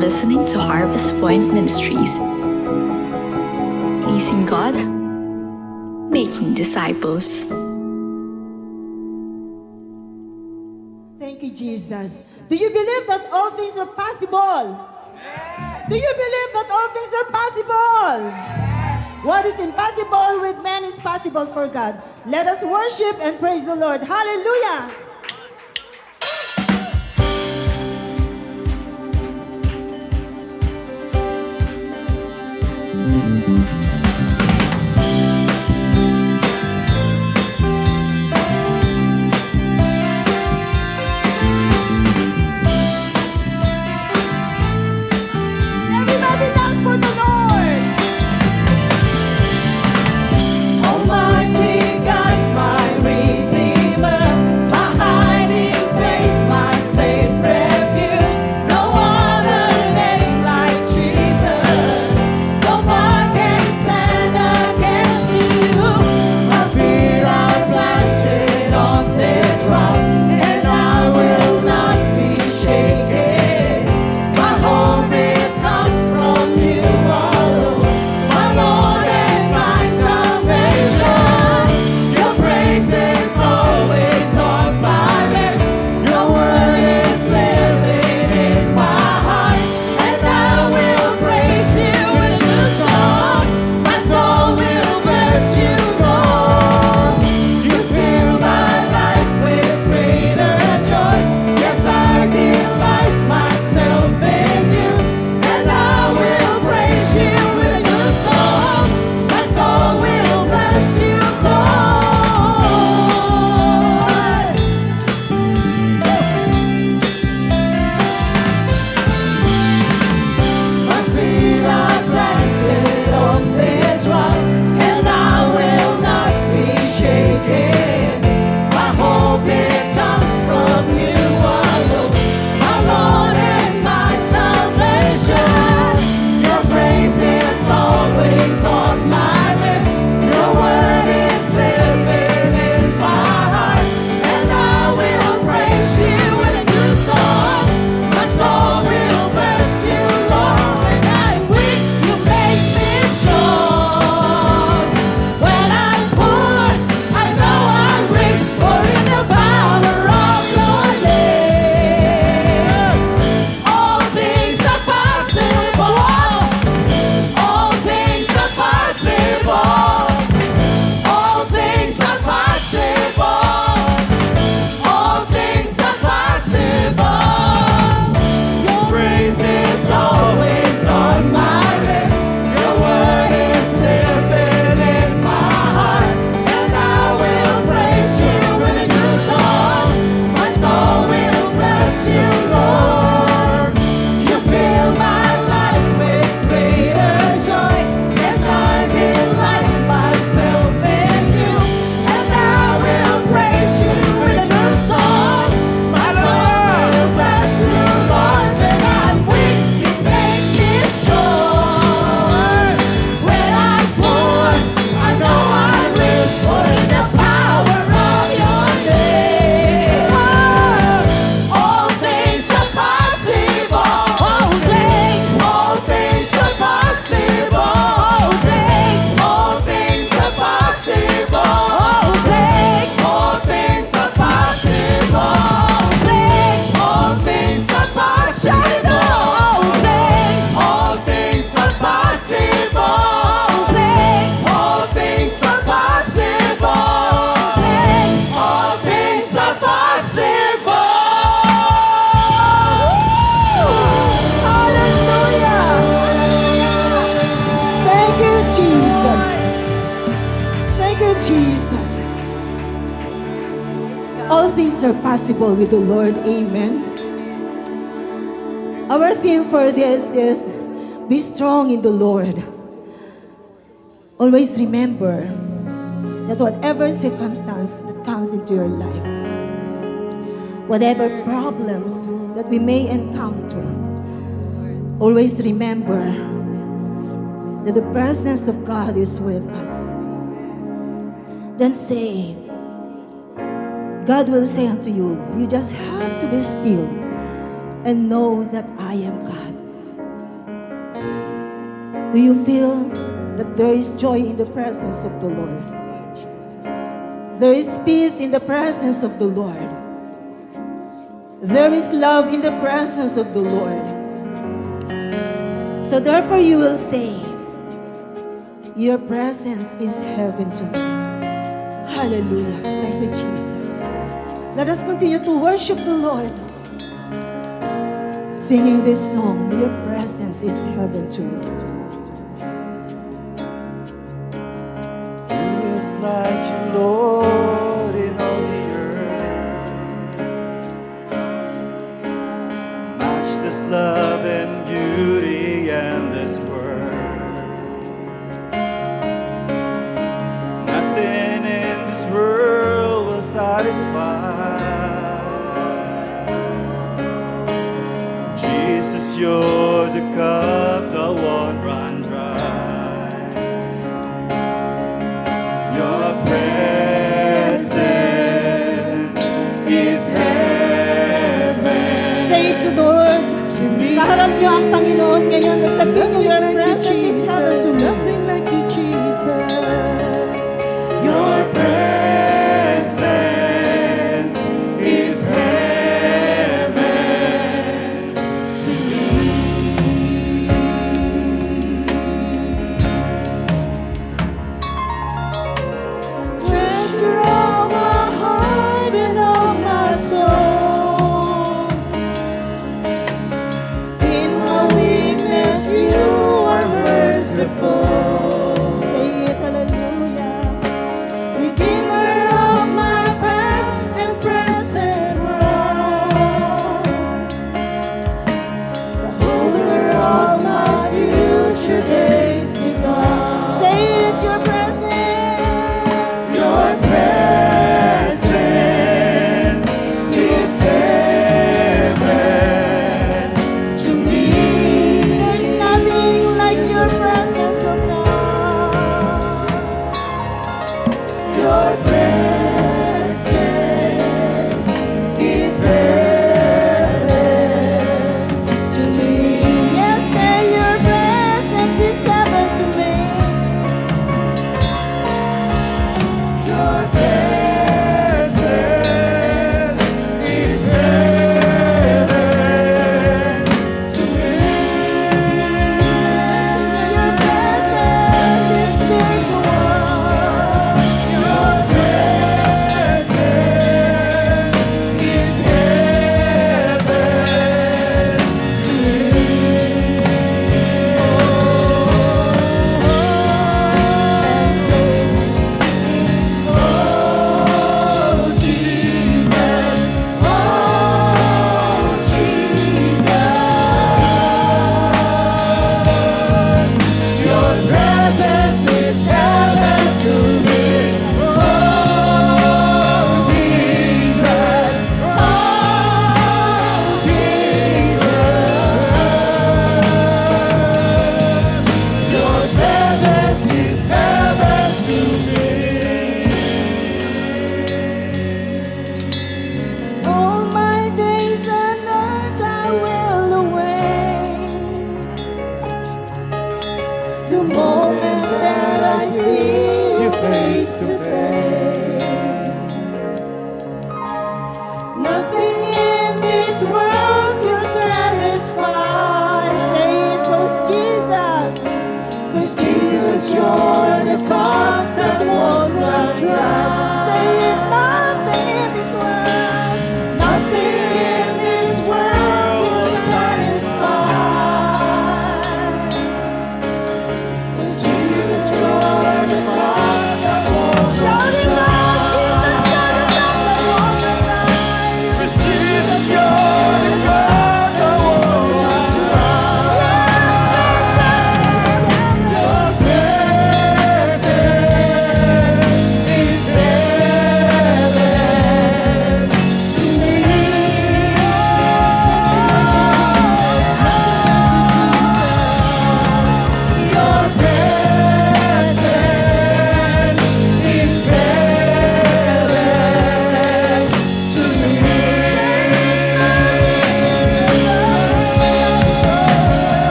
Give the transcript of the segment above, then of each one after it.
listening to Harvest Point Ministries. Pleasing God, making disciples. Thank you, Jesus. Do you believe that all things are possible? Yes. Do you believe that all things are possible? Yes. What is impossible with man is possible for God. Let us worship and praise the Lord. Hallelujah! Everybody dance for the Lord! Almighty God, my Redeemer, my hiding place, my safe refuge. No other name like Jesus. No one can stand against you. My feet are planted on this rock, and I will not be shaken. My hope it comes from you alone, my Lord and my salvation. Your praise is always on my lips. Your word is living in my heart, and I will praise you with a new song. My soul will bless you, Lord. You fill my life with greater joy. Yes, I delight myself in you, and I will praise you with a new song. My soul will bless you, Lord. My feet are planted on this rock, and I will not be shaken. My hope it comes from you alone, my Lord and my salvation. Your praise is always on my lips. Your word is living in my heart, and I will praise you with a new song. My soul will bless you, Lord. When I'm weak, you make me strong. When I'm poor, I know I'm rich, for in the power of your name, all things are possible. All things are possible. All things are possible. All things are possible. Your praise is always on my lips. Your word is living in my heart, and I will praise you with a new song. My soul will bless you, Lord. You fill my life with greater joy. Yes, I delight myself in you, and I will praise you with a new song. My soul will bless you, Lord. When I'm weak, you make me strong. When I'm poor, I know I'm rich, for in the power of your name, all things are possible. All things are possible. All things are possible. All things are possible. All things are possible. Shout it out. All things are possible. All things are possible. All things are possible. Hallelujah! Thank you, Jesus. Thank you, Jesus. All things are possible with the Lord. Amen. Our theme for this is be strong in the Lord. Always remember that whatever circumstance that comes into your life, whatever problems that we may encounter, always remember that the presence of God is with us. Then say, God will say unto you, you just have to be still and know that I am God. Do you feel that there is joy in the presence of the Lord? There is peace in the presence of the Lord. There is love in the presence of the Lord. So therefore you will say, your presence is heaven to me. Hallelujah. Thank you, Jesus. Let us continue to worship the Lord, singing this song, your presence is heaven to me. Who is like you, Lord, in all the earth? Matchless love and beauty, endless word. There's nothing in this world will satisfy. Jesus, you're the cup that won't run dry. Your presence is heaven. Say it to the Lord. To me, Kaharap niyo ang Panginoon ngayon at sabihin mo, your nothing like you, presence is heaven to Jesus. me. Nothing like you, Jesus. Your presence is heaven to me. Treasure of my heart and of my soul. In my weakness, you are merciful.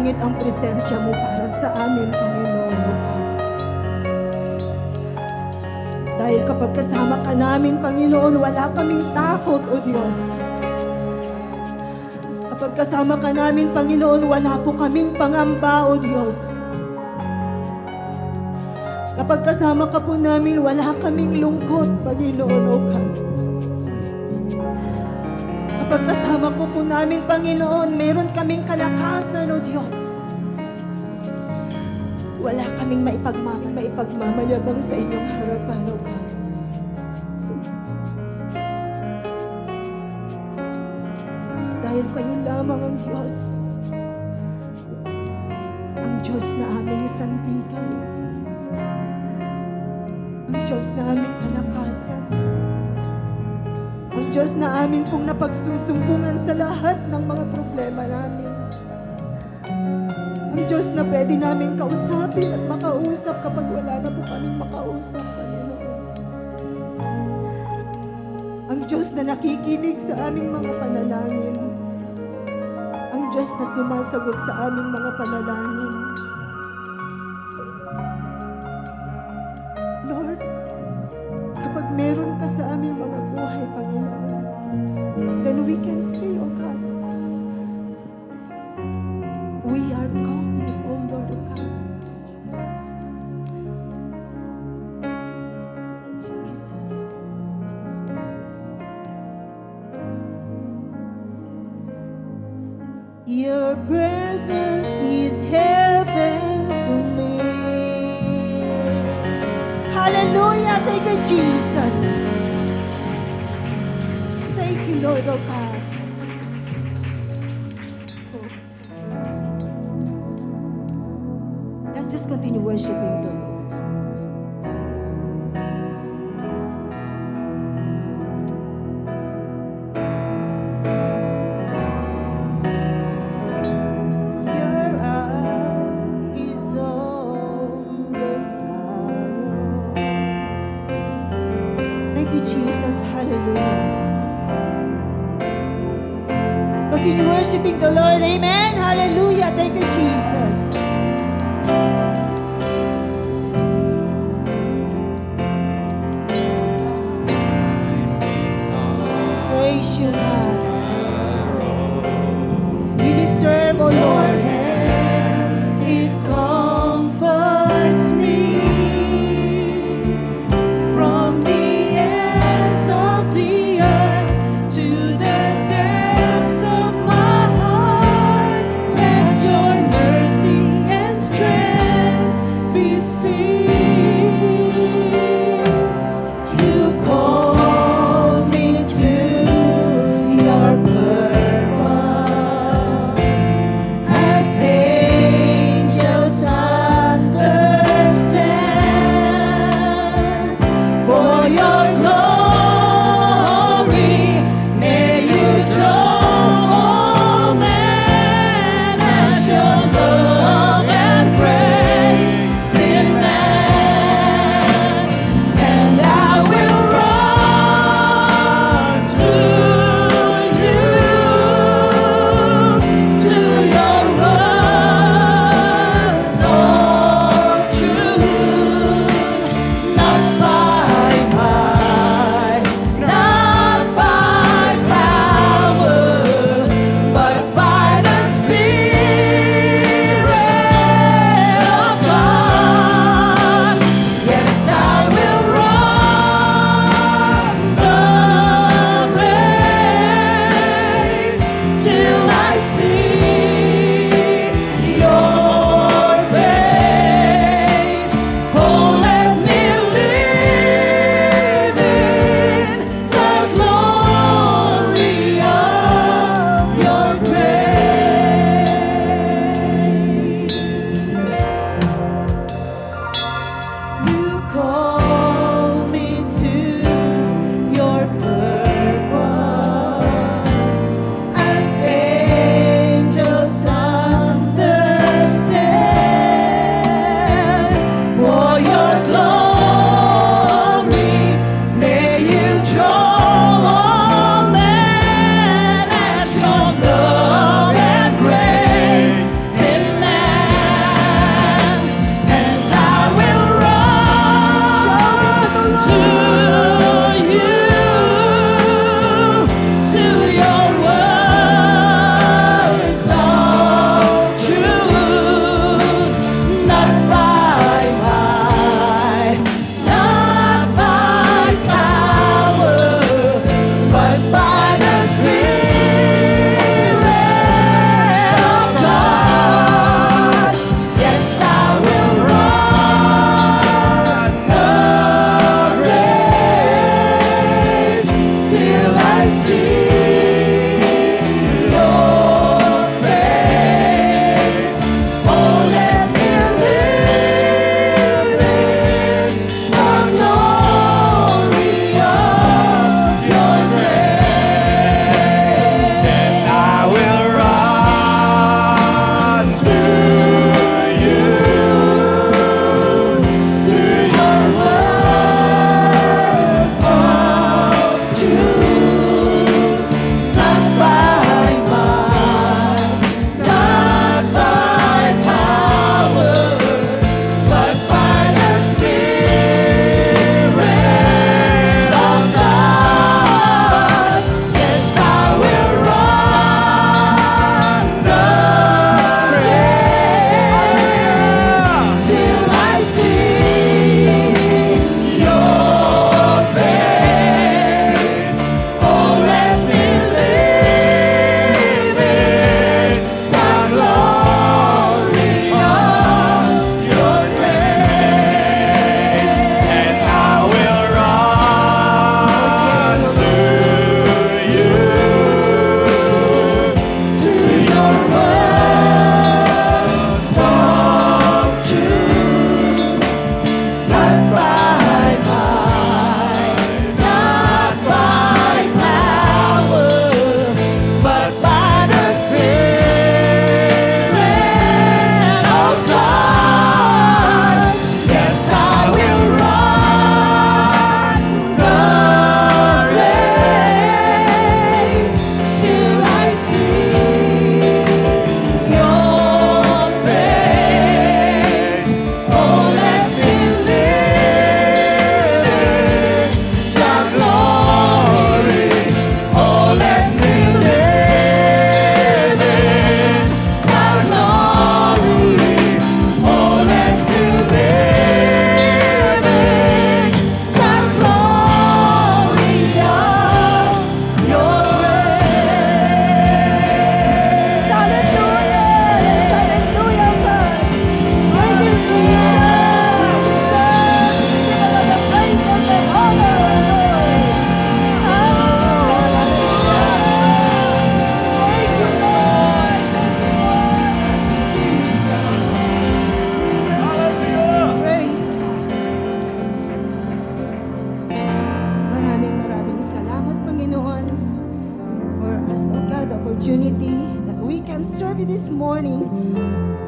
langit ang presensya mo para sa amin, Panginoon, O God. Dahil kapag kasama ka namin, Panginoon, wala kaming takot, O Diyos. Kapag kasama ka namin, Panginoon, wala po kaming pangamba, O Diyos. Kapag kasama ka po namin, wala kaming lungkot, Panginoon, O God. Kapag kasama ko po namin, Panginoon, meron kaming kalakasan, O Diyos. Wala kaming maipagmamayabang sa inyong harapan, O God. Dahil kayo lamang ang Diyos. Ang Diyos na aming sandigan. Ang Diyos na aming kalakasan. Ang Diyos na amin pong napagsusumbungan sa lahat ng mga problema namin. Ang Diyos na pwede namin kausapin at makausap kapag wala na po kaming makausap, Panginoon. Ang Diyos na nakikinig sa aming mga panalangin. Ang Diyos na sumasagot sa aming mga panalangin. Lord, kapag meron ka sa aming mga buhay, Panginoon, then we can say, O God, we are complete, O Lord, O God. Jesus. Your presence is heaven to me. Hallelujah! Thank you, Jesus. Thank you, Lord, O God. Let's just continue worshiping the Lord. Your eye is on the sparrow. Thank you, Jesus. Hallelujah. Continue worshiping the Lord. Amen. Hallelujah. Thank you, Jesus. Praise you, God. You deserve, O Lord. It comforts me from the ends of the earth to the depths of my heart. Let your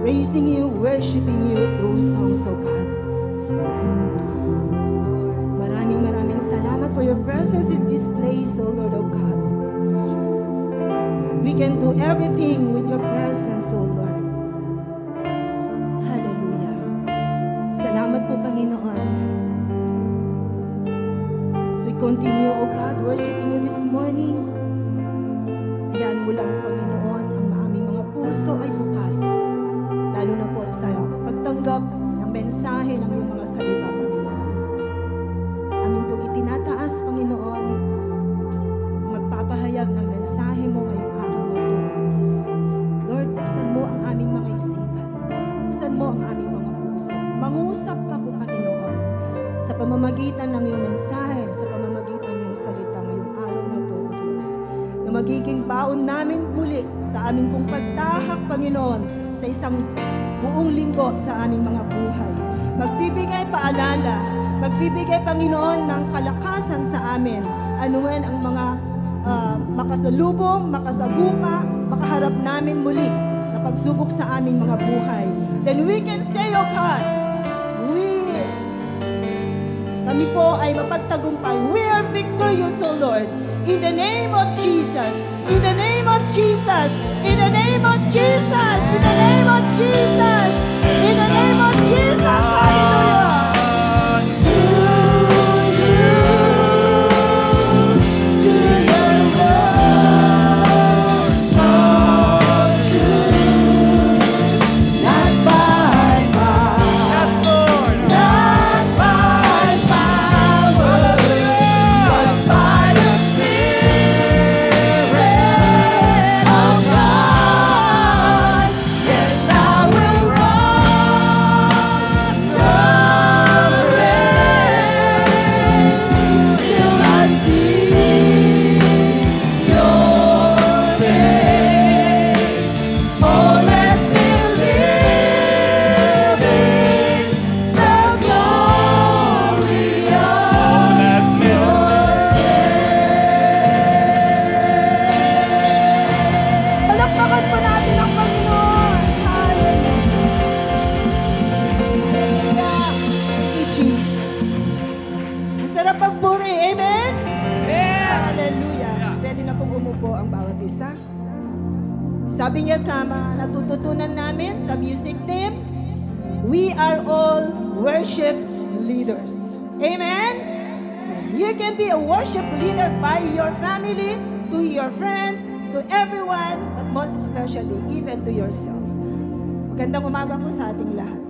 praising you, worshiping you through songs, oh God. Maraming salamat for your presence in this place, oh Lord, oh God. We can do everything with your presence, oh Lord. Hallelujah. Salamat po, Panginoon. As we continue, oh God, worshiping you this morning, hayaan mo lang, Panginoon, ang aming mga puso ay bukas. Lalo na po sa pagtanggap ng mensahe ng iyong mga salita, Panginoon. Amin pong itinataas, Panginoon, ang magpapahayag ng mensahe mo ngayong araw na ito, Diyos. Lord, buksan mo ang aming mga isipan. Buksan mo ang aming mga puso. Mangusap ka po, Panginoon, sa pamamagitan ng iyong mensahe, sa pamamagitan ng iyong salita ngayong araw na ito, Diyos. Na magiging baon namin muli sa aming pong pagtahak, Panginoon, sa isang buong linggo sa aming mga buhay. Magbibigay paalala, magbibigay, Panginoon, ng kalakasan sa amin. Anuman ang mga makasalubong, makasagupa, makaharap namin muli sa pagsubok sa aming mga buhay. Then we can say, oh God, kami po ay mapagtagumpay. We are victorious, O Lord. In the name of Jesus. In the name of Jesus. In the name of Jesus. In the name of Jesus. In the name of Jesus. Hallelujah. Sabi niya sa mga natututunan namin sa music team, we are all worship leaders. Amen? You can be a worship leader by your family, to your friends, to everyone, but most especially, even to yourself. Magandang umaga po sa ating lahat.